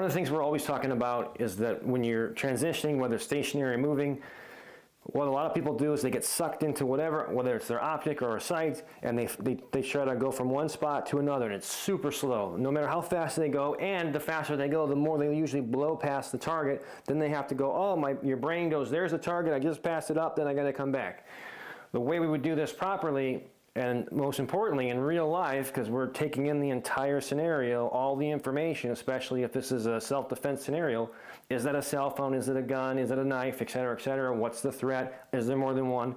One of the things we're always talking about is that when you're transitioning, whether stationary or moving, what a lot of people do is they get sucked into whatever, whether it's their optic or a sight, and they try to go from one spot to another, and it's super slow. No matter how fast they go, and the faster they go, the more they usually blow past the target. Then they have to go, oh, your brain goes, there's the target, I just passed it up, then I got to come back. The way we would do this properly, and most importantly in real life, because we're taking in the entire scenario, all the information, especially if this is a self-defense scenario, is that a cell phone, is it a gun, is it a knife, et cetera, what's the threat, is there more than one?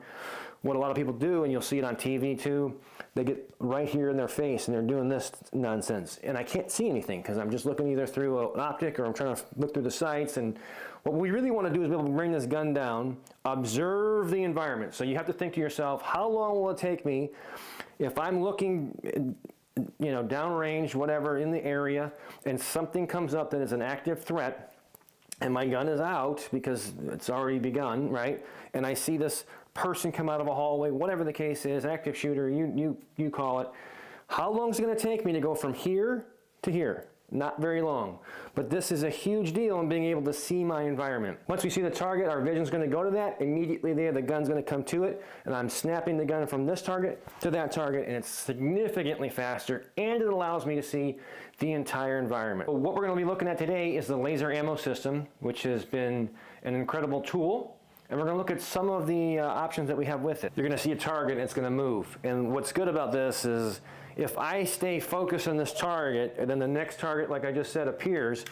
What a lot of people do, and you'll see it on TV too, they get right here in their face and they're doing this nonsense. And I can't see anything because I'm just looking either through an optic or I'm trying to look through the sights. And what we really want to do is be able to bring this gun down, observe the environment. So you have to think to yourself, how long will it take me if I'm looking, you know, downrange, whatever, in the area, and something comes up that is an active threat, and my gun is out because it's already begun, right? And I see this person come out of a hallway, whatever the case is, active shooter, you call it. How long is it going to take me to go from here to here? Not very long. But this is a huge deal in being able to see my environment. Once we see the target, our vision's going to go to that. Immediately there, the gun's going to come to it, and I'm snapping the gun from this target to that target, and it's significantly faster, and it allows me to see the entire environment. What we're going to be looking at today is the laser ammo system, which has been an incredible tool. And we're going to look at some of the options that we have with it. You're going to see a target and it's going to move. And what's good about this is if I stay focused on this target and then the next target, like I just said, appears,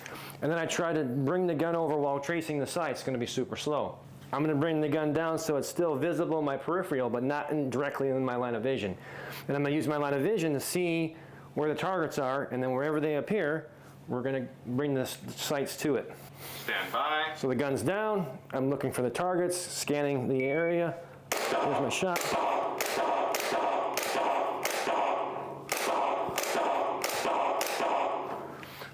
and then I try to bring the gun over while tracing the sight, it's going to be super slow. I'm going to bring the gun down so it's still visible in my peripheral, but not directly in my line of vision. And I'm going to use my line of vision to see where the targets are, and then wherever they appear, we're going to bring the sights to it. Stand by. So the gun's down, I'm looking for the targets, scanning the area. There's my shot.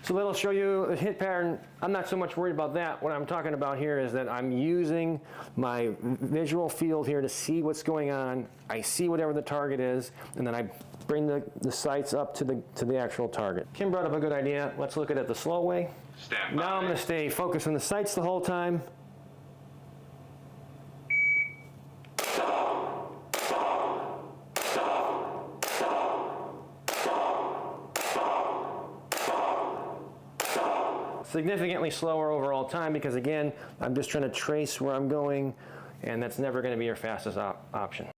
So that'll show you a hit pattern. I'm not so much worried about that. What I'm talking about here is that I'm using my visual field here to see what's going on. I see whatever the target is, and then I bring the sights up to the actual target. Kim brought up a good idea. Let's look at it the slow way. Stand by. Now I'm going to stay focused on the sights the whole time. Significantly slower overall time because, again, I'm just trying to trace where I'm going, and that's never going to be your fastest option.